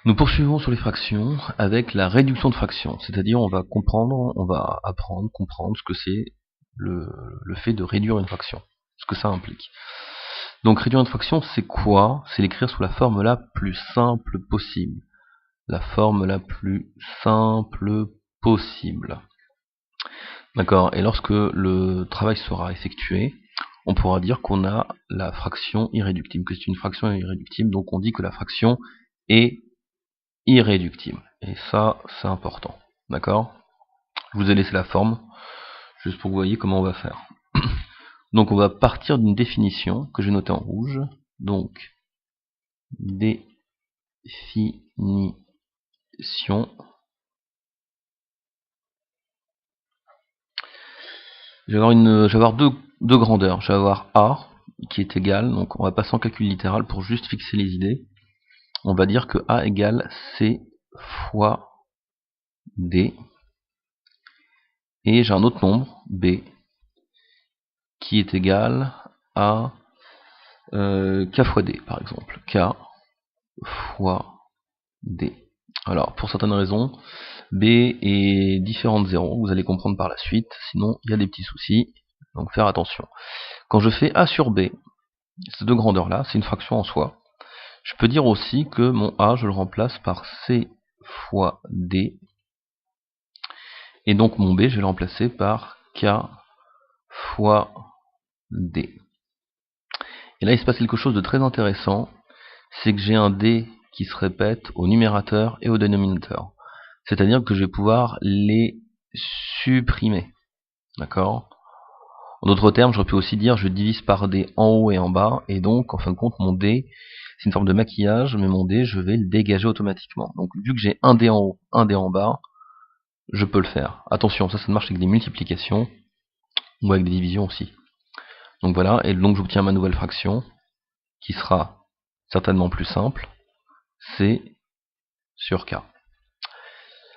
Nous poursuivons sur les fractions avec la réduction de fractions, c'est-à-dire on va apprendre, comprendre ce que c'est le fait de réduire une fraction, ce que ça implique. Donc réduire une fraction, c'est quoi? C'est l'écrire sous la forme la plus simple possible. La forme la plus simple possible. D'accord? Et lorsque le travail sera effectué, on pourra dire qu'on a la fraction irréductible, que c'est une fraction irréductible, donc on dit que la fraction est irréductible. Et ça, c'est important. D'accord? Je vous ai laissé la forme, juste pour que vous voyez comment on va faire. Donc on va partir d'une définition que j'ai notée en rouge. Donc, définition. Je vais avoir deux grandeurs. Je vais avoir A qui est égal, donc on va passer en calcul littéral pour juste fixer les idées. On va dire que A égale C fois D. Et j'ai un autre nombre, B, qui est égal à K fois D, par exemple. K fois D. Alors, pour certaines raisons, B est différent de 0, vous allez comprendre par la suite, sinon il y a des petits soucis, donc faire attention. Quand je fais A sur B, ces deux grandeurs-là, c'est une fraction en soi. Je peux dire aussi que mon A, je le remplace par C fois D, et donc mon B, je vais le remplacer par K fois D. Et là, il se passe quelque chose de très intéressant, c'est que j'ai un D qui se répète au numérateur et au dénominateur. C'est-à-dire que je vais pouvoir les supprimer. D'accord? En d'autres termes, j'aurais pu aussi dire je divise par D en haut et en bas, et donc, en fin de compte, mon D, c'est une forme de maquillage, mais mon D, je vais le dégager automatiquement. Donc, vu que j'ai un D en haut, un D en bas, je peux le faire. Attention, ça marche avec des multiplications, ou avec des divisions aussi. Donc voilà, et donc j'obtiens ma nouvelle fraction, qui sera certainement plus simple, C sur K.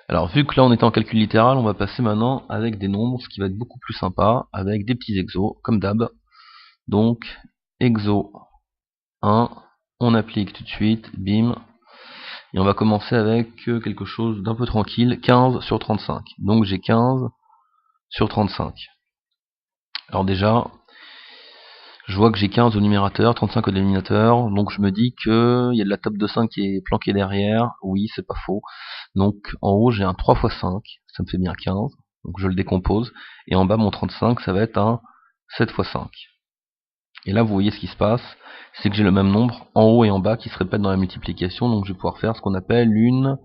Alors vu que là on est en calcul littéral, on va passer maintenant avec des nombres, ce qui va être beaucoup plus sympa, avec des petits exos, comme d'hab. Donc, exo 1, on applique tout de suite, bim, et on va commencer avec quelque chose d'un peu tranquille, 15 sur 35. Donc j'ai 15 sur 35. Alors déjà, je vois que j'ai 15 au numérateur, 35 au dénominateur, donc je me dis qu'il y a de la table de 5 qui est planquée derrière, oui c'est pas faux. Donc en haut j'ai un 3 fois 5, ça me fait bien 15, donc je le décompose, et en bas mon 35 ça va être un 7 fois 5. Et là vous voyez ce qui se passe, c'est que j'ai le même nombre en haut et en bas qui se répètent dans la multiplication, donc je vais pouvoir faire ce qu'on appelle une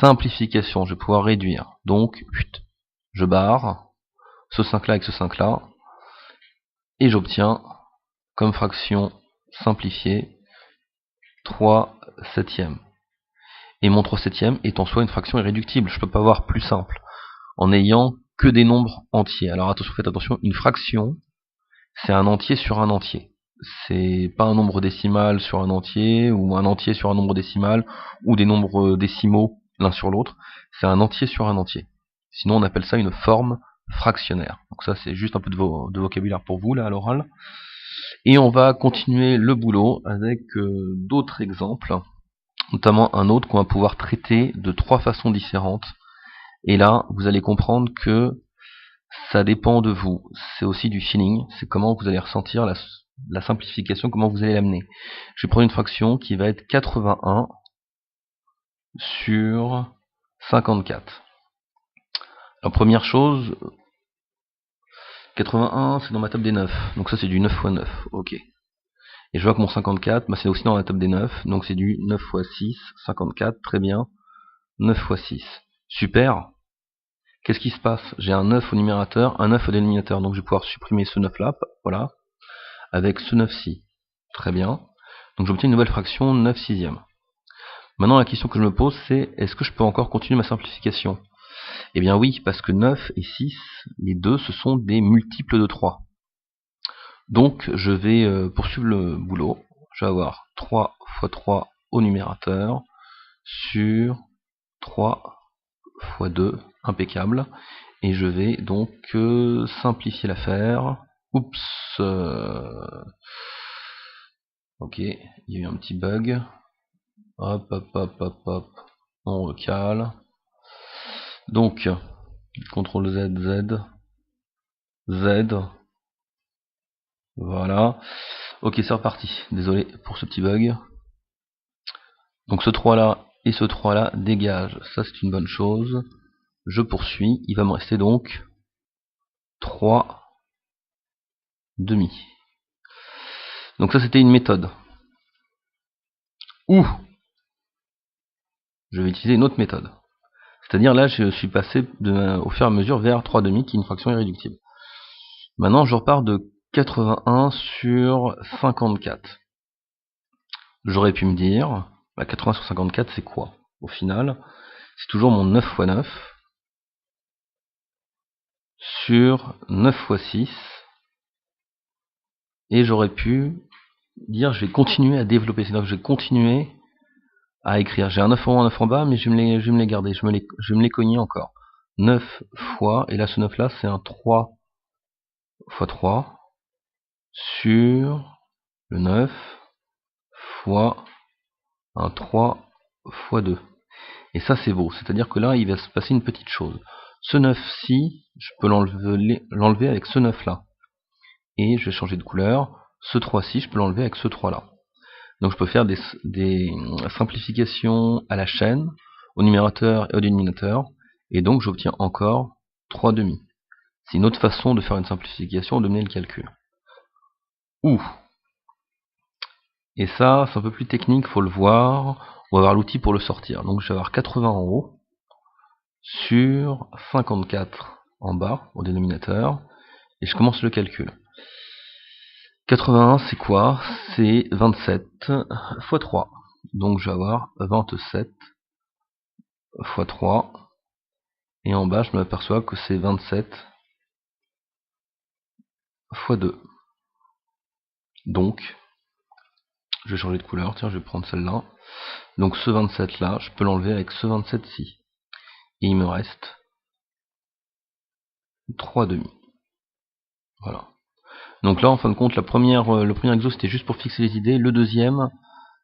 simplification, je vais pouvoir réduire. Donc je barre ce 5 là avec ce 5 là, et j'obtiens comme fraction simplifiée 3 septièmes. Et mon 3 septièmes est en soi une fraction irréductible, je ne peux pas avoir plus simple, en ayant que des nombres entiers. Alors attention, faites attention, une fraction, c'est un entier sur un entier. C'est pas un nombre décimal sur un entier, ou un entier sur un nombre décimal, ou des nombres décimaux l'un sur l'autre, c'est un entier sur un entier. Sinon on appelle ça une forme fractionnaire. Donc ça c'est juste un peu de vocabulaire pour vous là à l'oral. Et on va continuer le boulot avec d'autres exemples, notamment un autre qu'on va pouvoir traiter de 3 façons différentes. Et là, vous allez comprendre que ça dépend de vous. C'est aussi du feeling, c'est comment vous allez ressentir la simplification, comment vous allez l'amener. Je vais prendre une fraction qui va être 81 sur 54. Alors première chose, 81 c'est dans ma table des 9, donc ça c'est du 9 fois 9, ok. Et je vois que mon 54, bah, c'est aussi dans la table des 9, donc c'est du 9 fois 6, 54, très bien. 9 fois 6. Super. Qu'est-ce qui se passe? J'ai un 9 au numérateur, un 9 au dénominateur, donc je vais pouvoir supprimer ce 9 là, voilà, avec ce 9ci. Très bien. Donc j'obtiens une nouvelle fraction 9 sixièmes. Maintenant la question que je me pose c'est, est-ce que je peux encore continuer ma simplification? Eh bien oui, parce que 9 et 6, les deux, ce sont des multiples de 3. Donc je vais poursuivre le boulot. Je vais avoir 3 fois 3 au numérateur sur 3 fois 2, impeccable. Et je vais donc simplifier l'affaire. Oups. Ok, il y a eu un petit bug. Hop, hop, hop, hop, hop. On recale. Donc, CTRL Z, Z, Z. Voilà. Ok, c'est reparti. Désolé pour ce petit bug. Donc ce 3 là et ce 3 là dégagent. Ça c'est une bonne chose. Je poursuis. Il va me rester donc 3 demi. Donc ça c'était une méthode. Ou je vais utiliser une autre méthode. C'est-à-dire là je suis passé au fur et à mesure vers 3 demi qui est une fraction irréductible. Maintenant je repars de 81 sur 54. J'aurais pu me dire, 80 sur 54 c'est quoi? Au final, c'est toujours mon 9 x 9 sur 9 x 6. Et j'aurais pu dire je vais continuer à développer, c'est-à-dire que je vais continuer à écrire. J'ai un 9 en haut, un 9 en bas, mais je vais me les garder, je vais me les cogner encore. 9 fois, et là ce 9 là c'est un 3 x 3 sur le 9 fois un 3 x 2. Et ça c'est beau, c'est-à-dire que là il va se passer une petite chose. Ce 9-ci, je peux l'enlever avec ce 9 là. Et je vais changer de couleur. Ce 3-ci, je peux l'enlever avec ce 3 là. Donc je peux faire des simplifications à la chaîne, au numérateur et au dénominateur, et donc j'obtiens encore 3 demi. C'est une autre façon de faire une simplification, de mener le calcul. Ou, et ça c'est un peu plus technique, faut le voir, on va avoir l'outil pour le sortir. Donc je vais avoir 80 en haut, sur 54 en bas, au dénominateur, et je commence le calcul. 81 c'est quoi? C'est 27 x 3. Donc je vais avoir 27 x 3. Et en bas je m'aperçois que c'est 27 x 2. Donc je vais changer de couleur, tiens je vais prendre celle-là. Donc ce 27 là, je peux l'enlever avec ce 27-ci. Et il me reste 3 demi. Voilà. Donc là en fin de compte, le premier exo c'était juste pour fixer les idées. Le deuxième,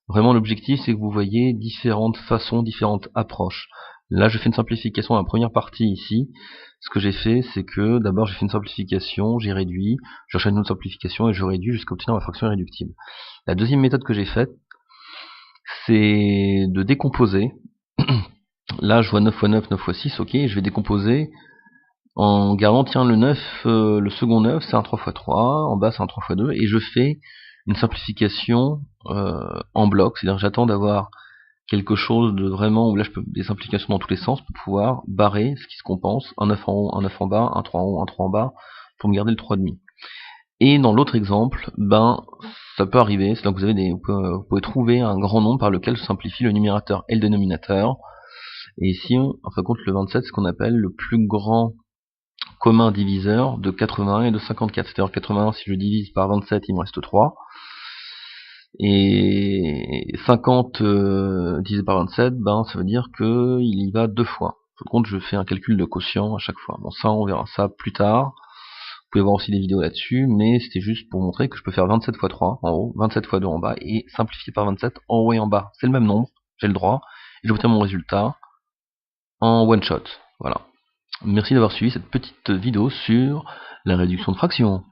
vraiment l'objectif c'est que vous voyez différentes façons, différentes approches. Là je fais une simplification dans la première partie ici. Ce que j'ai fait c'est que d'abord j'ai fait une simplification, j'ai réduit, j'enchaîne une autre simplification et je réduis jusqu'à obtenir ma fraction irréductible. La deuxième méthode que j'ai faite, c'est de décomposer. Là je vois 9 x 9, 9 x 6, ok, je vais décomposer en gardant, tiens, le 9, le second 9 c'est un 3 x 3, en bas c'est un 3 x 2, et je fais une simplification en bloc, c'est-à-dire j'attends d'avoir quelque chose de vraiment, où là je peux des simplifications dans tous les sens pour pouvoir barrer ce qui se compense, un 9 en haut, un 9 en bas, un 3 en haut, un 3 en bas, pour me garder le 3,5. Et dans l'autre exemple, ben ça peut arriver, c'est là que vous pouvez trouver un grand nombre par lequel se simplifie le numérateur et le dénominateur. Et ici, en fin de compte, le 27, c'est ce qu'on appelle le plus grand commun diviseur de 81 et de 54. C'est-à-dire 81, si je divise par 27, il me reste 3. Et 50 divisé par 27, ben ça veut dire que il y va 2 fois. Par contre, je fais un calcul de quotient à chaque fois. Bon, ça, on verra ça plus tard. Vous pouvez voir aussi des vidéos là-dessus, mais c'était juste pour montrer que je peux faire 27 x 3 en haut, 27 x 2 en bas, et simplifier par 27 en haut et en bas. C'est le même nombre, j'ai le droit, et j'obtiens mon résultat en one shot. Voilà. Merci d'avoir suivi cette petite vidéo sur la réduction de fractions.